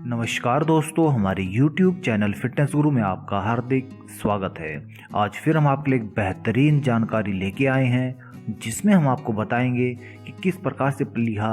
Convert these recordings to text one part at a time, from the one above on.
नमस्कार दोस्तों, हमारे YouTube चैनल फिटनेस गुरु में आपका हार्दिक स्वागत है। आज फिर हम आपके लिए एक बेहतरीन जानकारी लेके आए हैं जिसमें हम आपको बताएंगे कि किस प्रकार से प्लीहा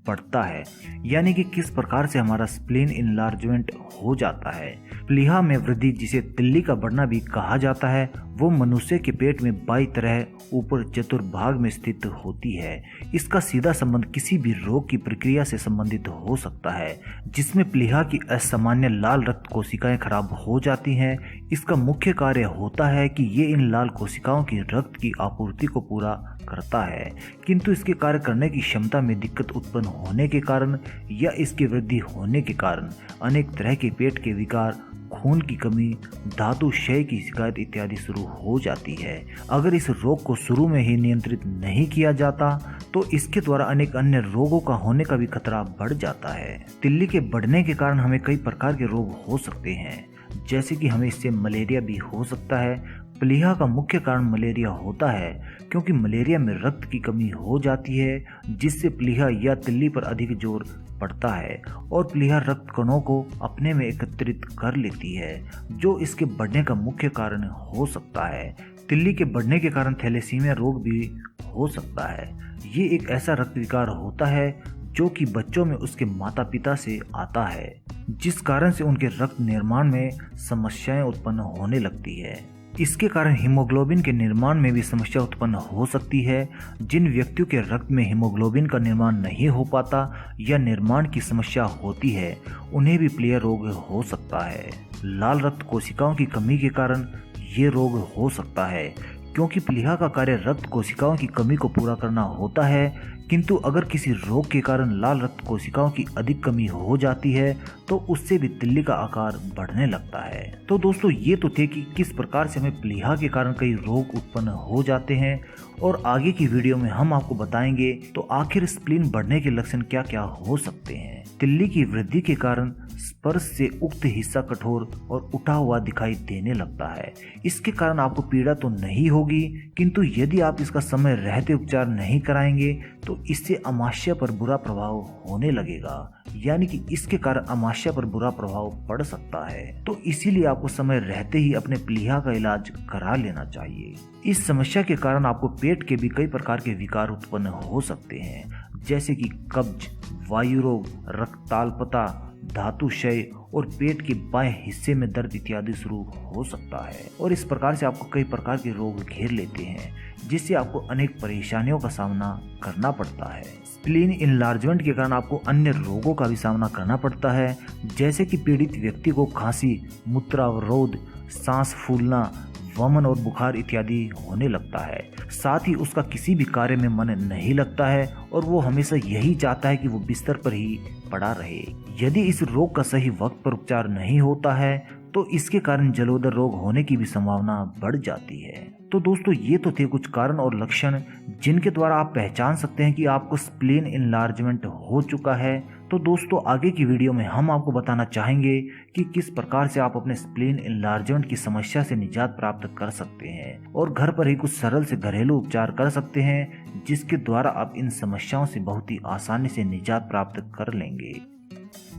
बढ़ता है, यानी कि किस प्रकार से हमारा स्प्लीन इनलार्जमेंट हो जाता है। प्लीहा में वृद्धि, जिसे तिल्ली का बढ़ना भी कहा जाता है, वो मनुष्य के पेट में बाईं तरह ऊपर चतुर्भाग में स्थित होती है। इसका सीधा संबंध किसी भी रोग की प्रक्रिया से संबंधित हो सकता है जिसमें प्लीहा की असामान्य लाल रक्त कोशिकाएं खराब हो जाती हैं। इसका मुख्य कार्य होता है कि ये इन लाल कोशिकाओं की रक्त की आपूर्ति को पूरा करता है, किंतु इसके कार्य करने की क्षमता में दिक्कत उत्पन्न होने के कारण या इसकी वृद्धि होने के कारण अनेक तरह के पेट के विकार, खून की कमी, धातु क्षय की शिकायत इत्यादि शुरू हो जाती है। अगर इस रोग को शुरू में ही नियंत्रित नहीं किया जाता तो इसके द्वारा अनेक अन्य रोगों का होने का भी खतरा बढ़ जाता है। तिल्ली के बढ़ने के कारण हमें कई प्रकार के रोग हो सकते हैं, जैसे कि हमें इससे मलेरिया भी हो सकता है। प्लीहा का मुख्य कारण मलेरिया होता है, क्योंकि मलेरिया में रक्त की कमी हो जाती है, जिससे प्लीहा या तिल्ली पर अधिक जोर पड़ता है और प्लीहा रक्त कणों को अपने में एकत्रित कर लेती है, जो इसके बढ़ने का मुख्य कारण हो सकता है। तिल्ली के बढ़ने के कारण थैलेसीमिया रोग भी हो सकता है। ये एक ऐसा रक्त विकार होता है जो कि बच्चों में उसके माता पिता से आता है, जिस कारण से उनके रक्त निर्माण में समस्याएं उत्पन्न होने लगती है। इसके कारण हीमोग्लोबिन के निर्माण में भी समस्या उत्पन्न हो सकती है। जिन व्यक्तियों के रक्त में हीमोग्लोबिन का निर्माण नहीं हो पाता या निर्माण की समस्या होती है, उन्हें भी प्लीहा रोग हो सकता है। लाल रक्त कोशिकाओं की कमी के कारण ये रोग हो सकता है, क्योंकि प्लीहा का कार्य रक्त कोशिकाओं की कमी को पूरा करना होता है, किंतु अगर किसी रोग के कारण लाल रक्त कोशिकाओं की अधिक कमी हो जाती है तो उससे भी तिल्ली का आकार बढ़ने लगता है। तो दोस्तों, ये तो थे कि किस प्रकार से हमें प्लीहा के कारण कई रोग उत्पन्न हो जाते हैं, और आगे की वीडियो में हम आपको बताएंगे तो आखिर स्प्लीन बढ़ने के लक्षण क्या क्या हो सकते हैं। तिल्ली की वृद्धि के कारण स्पर्श से उक्त हिस्सा कठोर और उठा हुआ दिखाई देने लगता है। इसके कारण आपको पीड़ा तो नहीं होगी, किंतु यदि आप इसका समय रहते उपचार नहीं कराएंगे तो इससे अमाशय पर बुरा प्रभाव होने लगेगा, यानी कि इसके कारण अमाशय पर बुरा प्रभाव पड़ सकता है। तो इसीलिए आपको समय रहते ही अपने प्लीहा का इलाज करा लेना चाहिए। इस समस्या के कारण आपको पेट के भी कई प्रकार के विकार उत्पन्न हो सकते हैं, जैसे कि कब्ज, वायु रोग, रक्ताल्पता, धातु क्षय और पेट के बाएं हिस्से में दर्द इत्यादि शुरू हो सकता है। और इस प्रकार से आपको कई प्रकार के रोग घेर लेते हैं, जिससे आपको अनेक परेशानियों का सामना करना पड़ता है। स्प्लीन इनलार्जमेंट के कारण आपको अन्य रोगों का भी सामना करना पड़ता है, जैसे कि पीड़ित व्यक्ति को खांसी, मूत्रावरोध, सांस फूलना, वमन और बुखार इत्यादि होने लगता है। साथ ही उसका किसी भी कार्य में मन नहीं लगता है और वो हमेशा यही चाहता है कि वो बिस्तर पर ही पड़ा रहे। यदि इस रोग का सही वक्त पर उपचार नहीं होता है तो इसके कारण जलोदर रोग होने की भी संभावना बढ़ जाती है। तो दोस्तों, ये तो थे कुछ कारण और लक्षण जिनके द्वारा आप पहचान सकते हैं कि आपको स्प्लीन इनलार्जमेंट हो चुका है। तो दोस्तों, आगे की वीडियो में हम आपको बताना चाहेंगे कि किस प्रकार से आप अपने स्प्लीन इनलार्जमेंट की समस्या से निजात प्राप्त कर सकते हैं और घर पर ही कुछ सरल से घरेलू उपचार कर सकते हैं, जिसके द्वारा आप इन समस्याओं से बहुत ही आसानी से निजात प्राप्त कर लेंगे।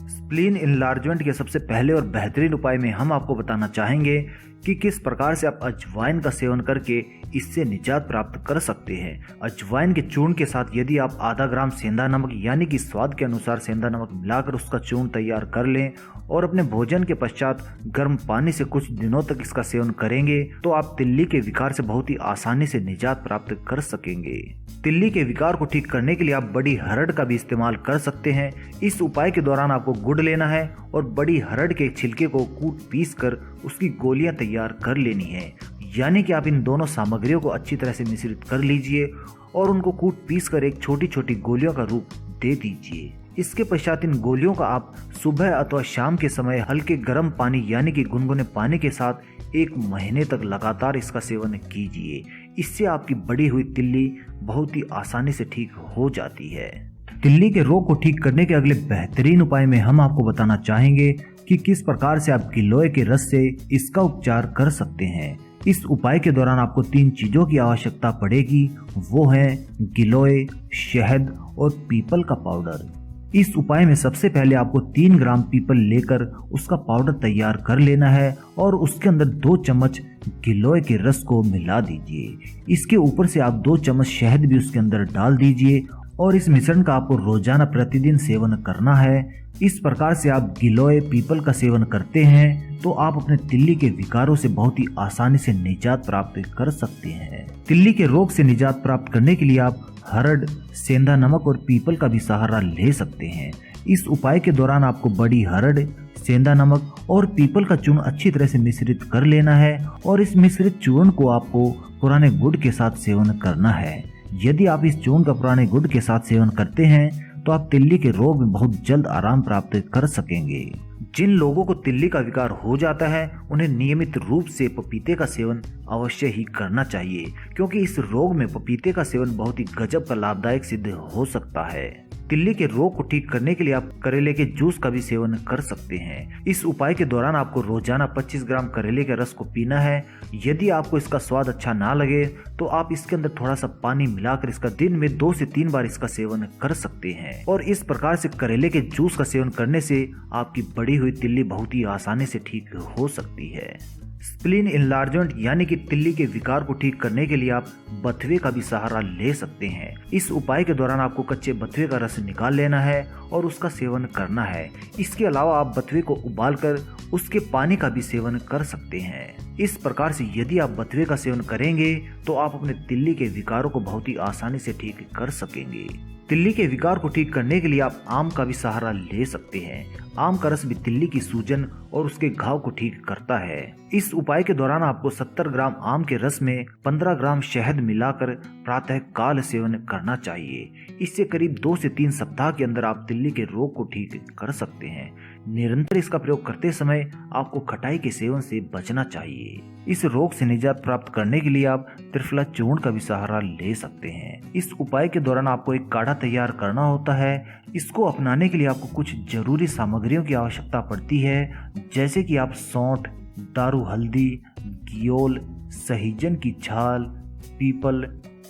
स्प्लीन इनलार्जमेंट के सबसे पहले और बेहतरीन उपाय में हम आपको बताना चाहेंगे कि किस प्रकार से आप अजवाइन का सेवन करके इससे निजात प्राप्त कर सकते हैं। अजवाइन के चूर्ण के साथ यदि आप आधा ग्राम सेंधा नमक, यानी कि स्वाद के अनुसार सेंधा नमक मिलाकर उसका चूर्ण तैयार कर लें और अपने भोजन के पश्चात गर्म पानी से कुछ दिनों तक इसका सेवन करेंगे तो आप तिल्ली के विकार से बहुत ही आसानी से निजात प्राप्त कर सकेंगे। तिल्ली के विकार को ठीक करने के लिए आप बड़ी हरड़ का भी इस्तेमाल कर सकते हैं। इस उपाय के दौरान आपको गुड़ लेना है और बड़ी हरड़ के छिलके को कूट पीस कर उसकी गोलियां तैयार कर लेनी है, यानी कि आप इन दोनों सामग्रियों को अच्छी तरह से मिश्रित कर लीजिए और उनको कूट पीस कर एक छोटी छोटी गोलियों का रूप दे दीजिए। इसके पश्चात इन गोलियों का आप सुबह अथवा शाम के समय हल्के गर्म पानी, यानी कि गुनगुने पानी के साथ 1 महीने तक लगातार इसका सेवन कीजिए। इससे आपकी बढ़ी हुई तिल्ली बहुत ही आसानी से ठीक हो जाती है। तिल्ली के रोग को ठीक करने के अगले बेहतरीन उपाय में हम आपको बताना चाहेंगे कि किस प्रकार से आप गिलोय के रस से इसका उपचार कर सकते हैं। इस उपाय के दौरान आपको 3 चीजों की आवश्यकता पड़ेगी, वो है गिलोय, शहद और पीपल का पाउडर। इस उपाय में सबसे पहले आपको 3 ग्राम पीपल लेकर उसका पाउडर तैयार कर लेना है और उसके अंदर 2 चम्मच गिलोय के रस को मिला दीजिए। इसके ऊपर से आप 2 चम्मच शहद भी उसके अंदर डाल दीजिए और इस मिश्रण का आपको रोजाना प्रतिदिन सेवन करना है। इस प्रकार से आप गिलोय पीपल का सेवन करते हैं तो आप अपने तिल्ली के विकारों से बहुत ही आसानी से निजात प्राप्त कर सकते हैं। तिल्ली के रोग से निजात प्राप्त करने के लिए आप हरड़, सेंधा नमक और पीपल का भी सहारा ले सकते हैं। इस उपाय के दौरान आपको बड़ी हरड़, सेंधा नमक और पीपल का चूर्ण अच्छी तरह से मिश्रित कर लेना है और इस मिश्रित चूर्ण को आपको पुराने गुड़ के साथ सेवन करना है। यदि आप इस चूर्ण का पुराने गुड़ के साथ सेवन करते हैं तो आप तिल्ली के रोग में बहुत जल्द आराम प्राप्त कर सकेंगे। जिन लोगों को तिल्ली का विकार हो जाता है उन्हें नियमित रूप से पपीते का सेवन अवश्य ही करना चाहिए, क्योंकि इस रोग में पपीते का सेवन बहुत ही गजब का लाभदायक सिद्ध हो सकता है। तिल्ली के रोग को ठीक करने के लिए आप करेले के जूस का भी सेवन कर सकते हैं। इस उपाय के दौरान आपको रोजाना 25 ग्राम करेले के रस को पीना है। यदि आपको इसका स्वाद अच्छा ना लगे तो आप इसके अंदर थोड़ा सा पानी मिलाकर इसका दिन में 2 से 3 बार इसका सेवन कर सकते हैं और इस प्रकार से करेले के जूस का सेवन करने से आपकी बढ़ी हुई तिल्ली बहुत ही आसानी से ठीक हो सकती है। स्प्लीन इनलार्जमेंट यानी कि तिल्ली के विकार को ठीक करने के लिए आप बथुए का भी सहारा ले सकते हैं। इस उपाय के दौरान आपको कच्चे बथुए का रस निकाल लेना है और उसका सेवन करना है। इसके अलावा आप बथुए को उबालकर उसके पानी का भी सेवन कर सकते हैं। इस प्रकार से यदि आप बथुए का सेवन करेंगे तो आप अपने तिल्ली के विकारों को बहुत ही आसानी से ठीक कर सकेंगे। तिल्ली के विकार को ठीक करने के लिए आप आम का भी सहारा ले सकते हैं। आम का रस भी तिल्ली की सूजन और उसके घाव को ठीक करता है। इस उपाय के दौरान आपको 70 ग्राम आम के रस में 15 ग्राम शहद मिलाकर प्रातः काल सेवन करना चाहिए। इससे करीब 2 से 3 सप्ताह के अंदर आप तिल्ली के रोग को ठीक कर सकते हैं। निरंतर इसका प्रयोग करते समय आपको खटाई के सेवन से बचना चाहिए। इस रोग से निजात प्राप्त करने के लिए आप त्रिफला चूर्ण का भी सहारा ले सकते हैं। इस उपाय के दौरान आपको एक काढ़ा तैयार करना होता है। इसको अपनाने के लिए आपको कुछ जरूरी सामग्रियों की आवश्यकता पड़ती है, जैसे कि आप सौंठ, दारू हल्दी, गियोल, सहीजन की छाल, पीपल,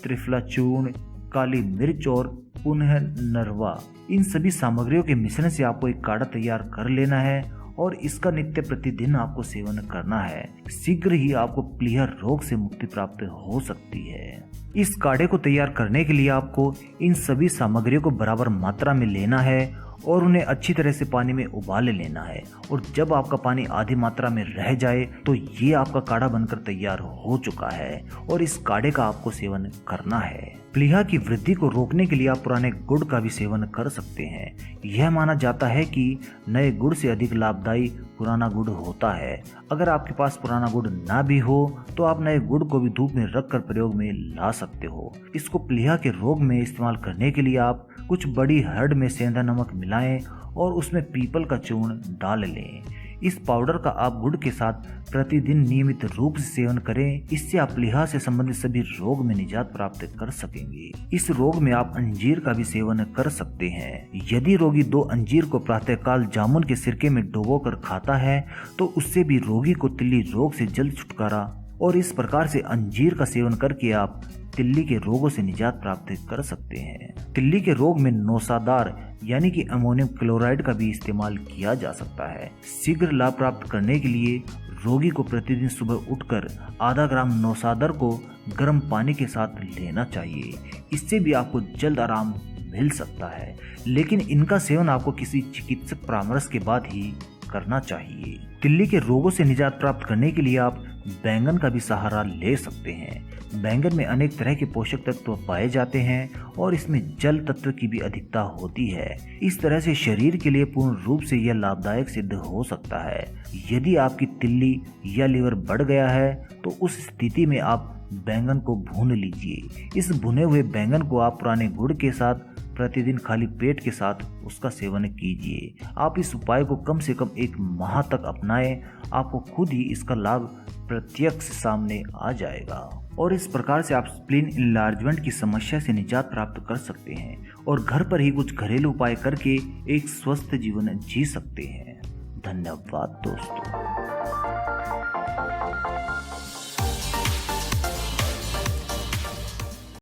त्रिफला चूर्ण, काली मिर्च और पुनः नरवा। इन सभी सामग्रियों के मिश्रण से आपको एक काढ़ा तैयार कर लेना है और इसका नित्य प्रतिदिन आपको सेवन करना है। शीघ्र ही आपको प्लीहा रोग से मुक्ति प्राप्त हो सकती है। इस काढ़े को तैयार करने के लिए आपको इन सभी सामग्रियों को बराबर मात्रा में लेना है और उन्हें अच्छी तरह से पानी में उबाल लेना है और जब आपका पानी आधी मात्रा में रह जाए तो ये आपका काढ़ा बनकर तैयार हो चुका है और इस काढ़े का आपको सेवन करना है। प्लीहा की वृद्धि को रोकने के लिए आप पुराने गुड़ का भी सेवन कर सकते हैं। यह माना जाता है कि नए गुड़ से अधिक लाभदायी पुराना गुड़ होता है। अगर आपके पास पुराना गुड़ ना भी हो तो आप नए गुड़ को भी धूप में रखकर प्रयोग में ला सकते हो। इसको प्लीहा के रोग में इस्तेमाल करने के लिए आप कुछ बड़ी हरड़ में सेंधा नमक मिलाएं और उसमें पीपल का चूर्ण डाल लें। इस पाउडर का आप गुड़ के साथ प्रतिदिन नियमित रूप से सेवन करें। इससे आप प्लीहा से संबंधित सभी रोग में निजात प्राप्त कर सकेंगे। इस रोग में आप अंजीर का भी सेवन कर सकते हैं। यदि रोगी 2 अंजीर को प्रातःकाल जामुन के सिरके में डुबोकर खाता है तो उससे भी रोगी को तिल्ली रोग से जल्द छुटकारा और इस प्रकार से अंजीर का सेवन करके आप तिल्ली के रोगों से निजात प्राप्त कर सकते हैं। तिल्ली के रोग में नौसादार यानी कि अमोनियम क्लोराइड का भी इस्तेमाल किया जा सकता है। शीघ्र लाभ प्राप्त करने के लिए रोगी को प्रतिदिन सुबह उठकर आधा ग्राम नौसादर को गर्म पानी के साथ लेना चाहिए। इससे भी आपको जल्द आराम मिल सकता है, लेकिन इनका सेवन आपको किसी चिकित्सक परामर्श के बाद ही करना चाहिए। तिल्ली के रोगों से निजात प्राप्त करने के लिए आप बैंगन का भी सहारा ले सकते हैं। बैंगन में अनेक तरह के पोषक तत्व पाए जाते हैं और इसमें जल तत्व की भी अधिकता होती है। इस तरह से शरीर के लिए पूर्ण रूप से यह लाभदायक सिद्ध हो सकता है। यदि आपकी तिल्ली या लीवर बढ़ गया है तो उस स्थिति में आप बैंगन को भून लीजिए। इस भुने हुए बैंगन को आप पुराने गुड़ के साथ प्रतिदिन खाली पेट के साथ उसका सेवन कीजिए। आप इस उपाय को कम से कम 1 माह तक अपनाएं। आपको खुद ही इसका लाभ प्रत्यक्ष सामने आ जाएगा और इस प्रकार से आप स्प्लीन इनलार्जमेंट की समस्या से निजात प्राप्त कर सकते हैं और घर पर ही कुछ घरेलू उपाय करके एक स्वस्थ जीवन जी सकते हैं। धन्यवाद दोस्तों।